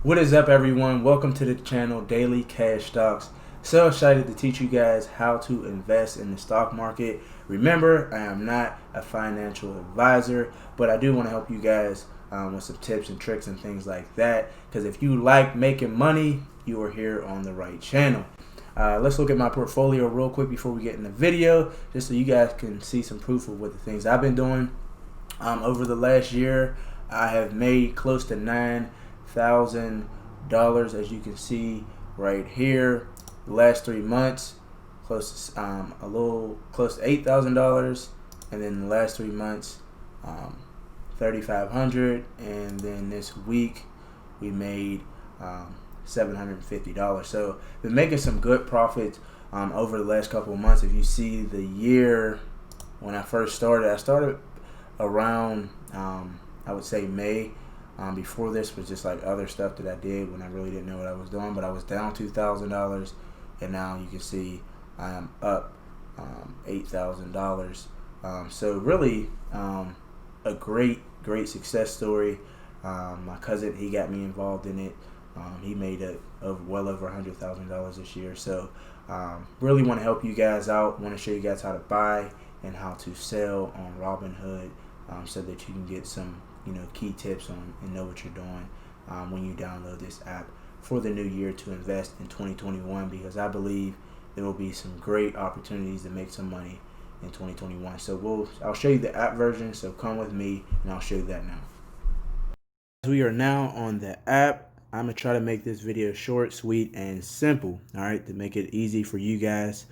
What is up, everyone? Welcome to the channel Daily Cash Stocks. So excited to teach you guys how to invest in the stock market. Remember, I am not a financial advisor, but I do want to help you guys with some tips and tricks and things like that. Because if you like making money, you are here on the right channel. Let's look at my portfolio real quick before we get in the video, just so you guys can see some proof of what the things I've been doing. Over the last year, I have made close to $9,000, as you can see right here. The last 3 months, close to $8,000, and then the last 3 months, $3,500, and then this week we made $750. So been making some good profits over the last couple of months. If you see the year when I started around I would say May. Before this was just like other stuff that I did when I really didn't know what I was doing, but I was down $2,000, and now you can see I am up $8,000. So really a great success story. My cousin, he got me involved in it. He made well over $100,000 this year. So really want to help you guys out. Want to show you guys how to buy and how to sell on Robinhood, so that you can get some key tips on and know what you're doing when you download this app for the new year to invest in 2021, because I believe there will be some great opportunities to make some money in 2021. So I'll show you the app version, so come with me and I'll show you that now. We are now on the app. I'm gonna try to make this video short, sweet, and simple, all right, to make it easy for you guys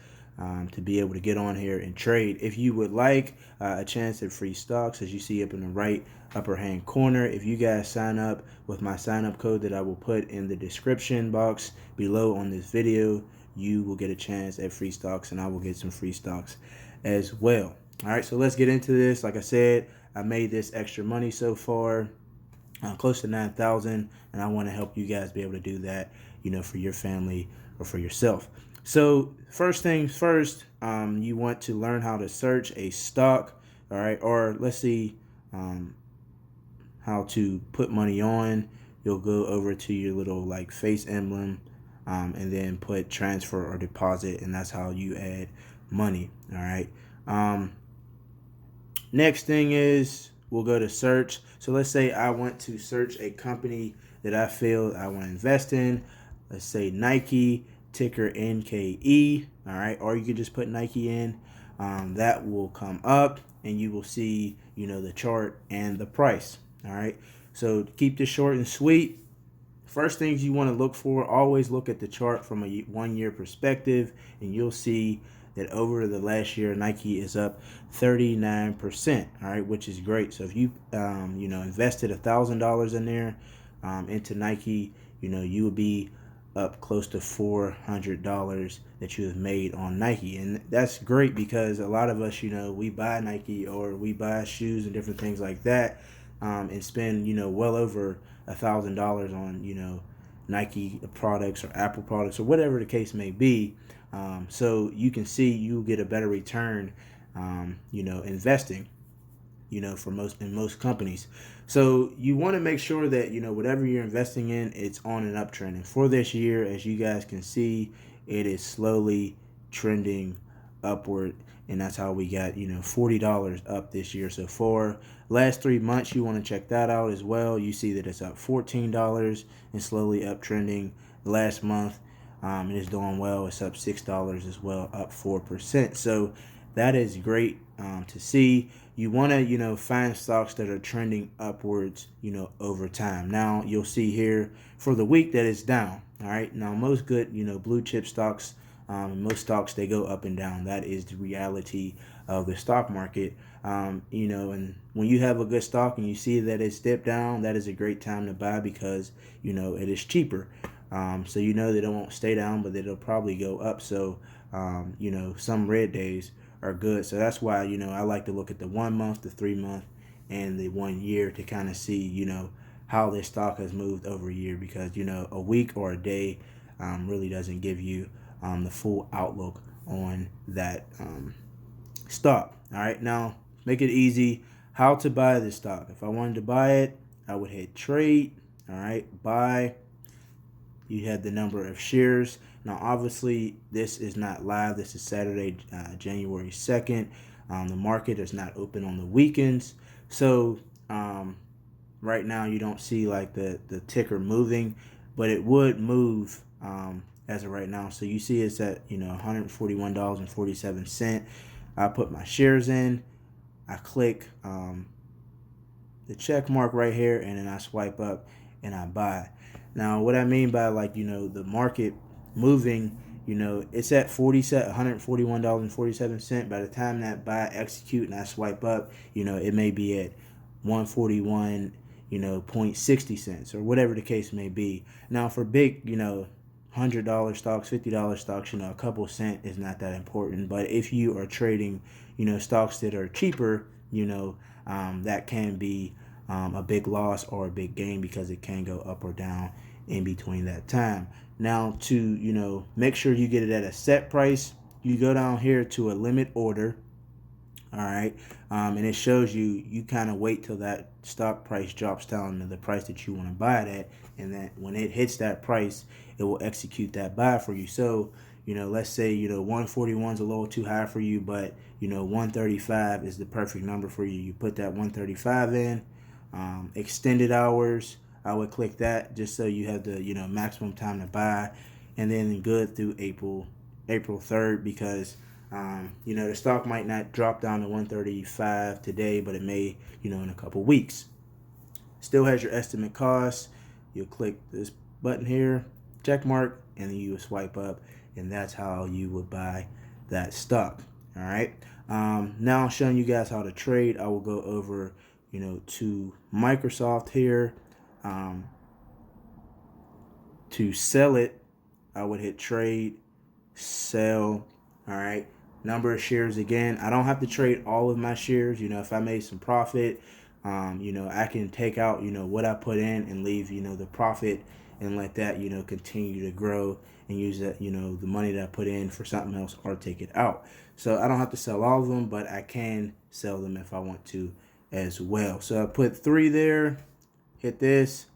to be able to get on here and trade. If you would like a chance at free stocks, as you see up in the right upper hand corner, if you guys sign up with my sign up code that I will put in the description box below on this video, you will get a chance at free stocks, and I will get some free stocks as well. All right, so let's get into this. Like I said, I made this extra money so far, close to 9,000, and I want to help you guys be able to do that, for your family or for yourself. So first things first, you want to learn how to search a stock, all right, or let's see how to put money on. You'll go over to your little face emblem, and then put transfer or deposit, and that's how you add money. All right. Next thing is we'll go to search. So let's say I want to search a company that I feel I want to invest in. Let's say Nike, ticker NKE. All right, or you can just put Nike in. That will come up, and you will see the chart and the price. All right, so to keep this short and sweet, first things you want to look for, always look at the chart from a 1 year perspective, and you'll see that over the last year Nike is up 39%, all right, which is great. So if you invested $1,000 in there into Nike, you would be up close to $400 that you have made on Nike. And that's great, because a lot of us, we buy Nike or we buy shoes and different things like that, and spend well over $1,000 on Nike products or Apple products or whatever the case may be. So you can see you get a better return investing for most companies. So you want to make sure that whatever you're investing in, it's on an uptrend. And for this year, as you guys can see, it is slowly trending upward, and that's how we got $40 up this year so far. Last 3 months, you want to check that out as well. You see that it's up $14 and slowly uptrending. Last month, it is doing well. It's up $6 as well, up 4%. So that is great to see. You want to find stocks that are trending upwards over time. Now you'll see here for the week that it's down. All right, now most good blue chip stocks, most stocks, they go up and down. That is the reality of the stock market. And when you have a good stock and you see that it's dipped down, that is a great time to buy, because it is cheaper. So that it won't stay down, but it'll probably go up. So some red days are good. So that's why I like to look at the 1 month, the 3 month, and the 1 year to kind of see how this stock has moved over a year, because a week or a day really doesn't give you the full outlook on that stock. All right, now make it easy. How to buy this stock? If I wanted to buy it, I would hit trade. All right, buy. you had the number of shares. Now, obviously, this is not live. This is Saturday, January 2nd. The market is not open on the weekends. So right now you don't see like the ticker moving, but it would move as of right now. So you see it's at $141.47. I put my shares in. I click the check mark right here, and then I swipe up and I buy. Now, what I mean by like the market moving, it's at $141.47. By the time that buy execute and I swipe up, it may be at 141, 0.60 cents or whatever the case may be. Now, for big, $100 stocks, $50 stocks, a couple cent is not that important. But if you are trading, stocks that are cheaper, that can be a big loss or a big gain because it can go up or down in between that time. Now, to make sure you get it at a set price, you go down here to a limit order. All right, and it shows you kind of wait till that stock price drops down to the price that you want to buy it at, and then when it hits that price, it will execute that buy for you. So let's say 141 is a little too high for you, but 135 is the perfect number for you. You put that 135 in. Extended hours, I would click that just so you have the maximum time to buy, and then good through April 3rd, because the stock might not drop down to 135 today, but it may in a couple weeks. Still has your estimate cost. You'll click this button here, check mark, and then you will swipe up, and that's how you would buy that stock. All right. Now I'm showing you guys how to trade. I will go over to Microsoft here. To sell it, I would hit trade, sell. All right. Number of shares again. I don't have to trade all of my shares. If I made some profit, I can take out, what I put in and leave, the profit, and let that, continue to grow and use that, the money that I put in for something else or take it out. So I don't have to sell all of them, but I can sell them if I want to as well. So I put 3 there, hit this,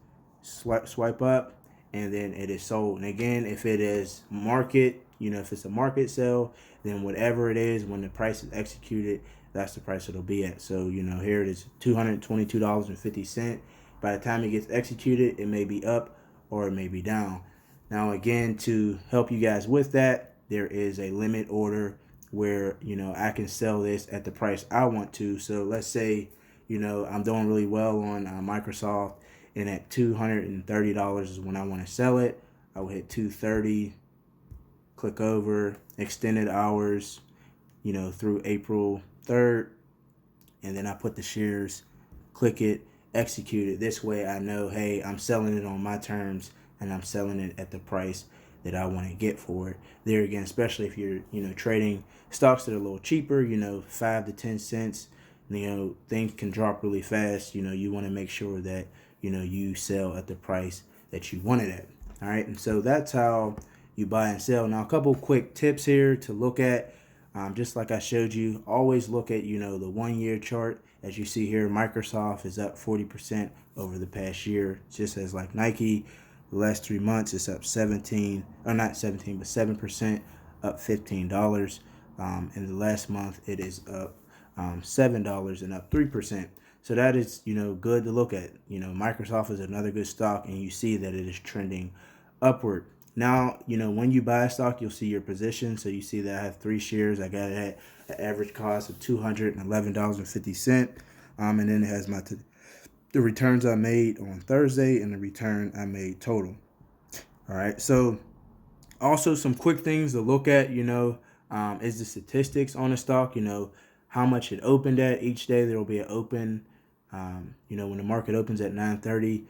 swipe up, and then it is sold. And again, if it is market, if it's a market sale, then whatever it is, when the price is executed, that's the price it'll be at. So, here it is, $222.50. By the time it gets executed, it may be up or it may be down. Now, again, to help you guys with that, there is a limit order where, I can sell this at the price I want to. So let's say, I'm doing really well on Microsoft, and at $230 is when I want to sell it. I will hit 230, click over, extended hours, through April 3rd, and then I put the shares, click it, execute it. This way I know, hey, I'm selling it on my terms, and I'm selling it at the price that I want to get for it. There again, especially if you're, trading stocks that are a little cheaper, 5 to 10 cents, things can drop really fast. You want to make sure that, you sell at the price that you want it at. All right. And so that's how you buy and sell. Now, a couple quick tips here to look at. Just like I showed you, always look at, the 1 year chart. As you see here, Microsoft is up 40% over the past year, just as like Nike. The last 3 months, it's up 17, or not 17, but 7%, up $15. In the last month, it is up $7 and up 3%. So that is, good to look at. Microsoft is another good stock, and you see that it is trending upward. Now, when you buy a stock, you'll see your position. So you see that I have 3 shares. I got it at an average cost of $211.50. And then it has the returns I made on Thursday and the return I made total. All right. So also some quick things to look at, is the statistics on the stock, how much it opened at each day. There will be an open, when the market opens at 9:30,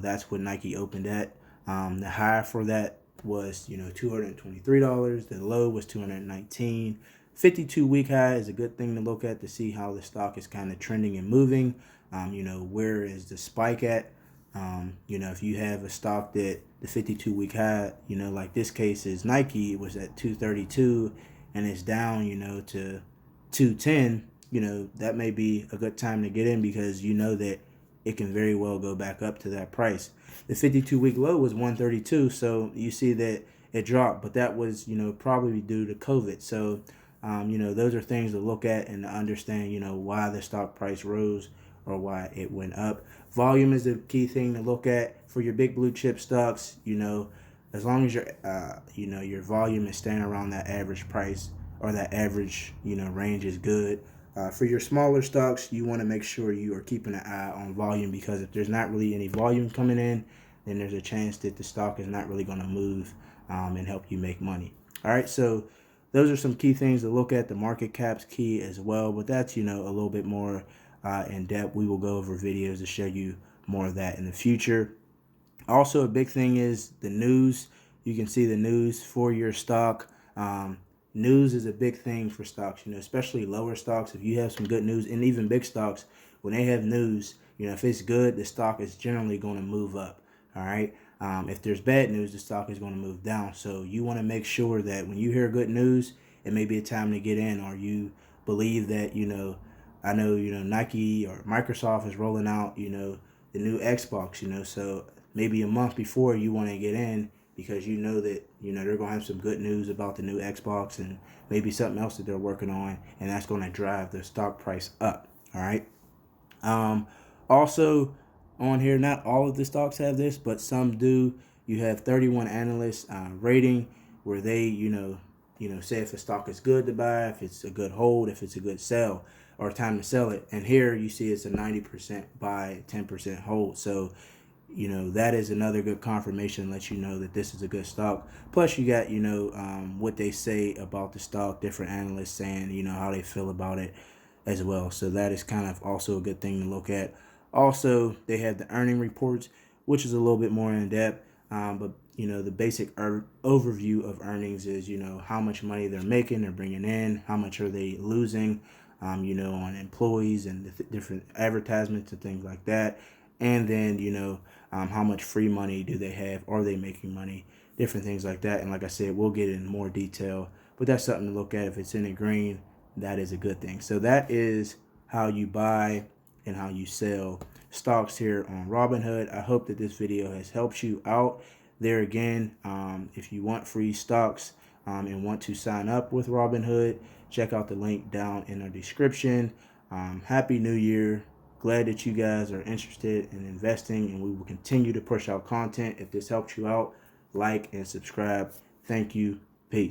that's what Nike opened at. The high for that was, $223. The low was $219. 52-week high is a good thing to look at to see how the stock is kind of trending and moving. Where is the spike at? If you have a stock that the 52-week high, like this case is Nike, it was at 232 and it's down, to 210, that may be a good time to get in, because that it can very well go back up to that price. The 52-week low was 132, so you see that it dropped, but that was, probably due to COVID. So, those are things to look at and to understand, why the stock price rose or why it went up. Volume is the key thing to look at for your big blue chip stocks. As long as your volume is staying around that average price or that average, range is good. For your smaller stocks, you want to make sure you are keeping an eye on volume, because if there's not really any volume coming in, then there's a chance that the stock is not really going to move and help you make money. All right, so those are some key things to look at. The market cap's key as well, but that's, a little bit more in depth. We will go over videos to show you more of that in the future. Also, a big thing is the news. You can see the news for your stock. News is a big thing for stocks, especially lower stocks. If you have some good news, and even big stocks, when they have news, if it's good, the stock is generally going to move up. All right. If there's bad news, the stock is going to move down. So you want to make sure that when you hear good news, it may be a time to get in, or you believe that, I know, Nike or Microsoft is rolling out, the new Xbox, so maybe a month before you want to get in, because you know that, they're going to have some good news about the new Xbox and maybe something else that they're working on, and that's going to drive the stock price up. All right. Also on here, not all of the stocks have this, but some do. You have 31 analysts rating, where they, say if a stock is good to buy, if it's a good hold, if it's a good sell, or time to sell it. And here you see it's a 90% buy, 10% hold. So, that is another good confirmation, lets you know that this is a good stock. Plus you got, what they say about the stock, different analysts saying, how they feel about it as well. So that is kind of also a good thing to look at. Also, they have the earning reports, which is a little bit more in depth. But, the basic overview of earnings is, how much money they're making, they're bringing in, how much are they losing, on employees and the different advertisements and things like that. And then, how much free money do they have? Are they making money? Different things like that. And like I said, we'll get in more detail, but that's something to look at. If it's in the green, that is a good thing. So that is how you buy and how you sell stocks here on Robinhood. I hope that this video has helped you out. There again, if you want free stocks and want to sign up with Robinhood, check out the link down in the description. Happy New Year. Glad that you guys are interested in investing, and we will continue to push out content. If this helped you out, like and subscribe. Thank you.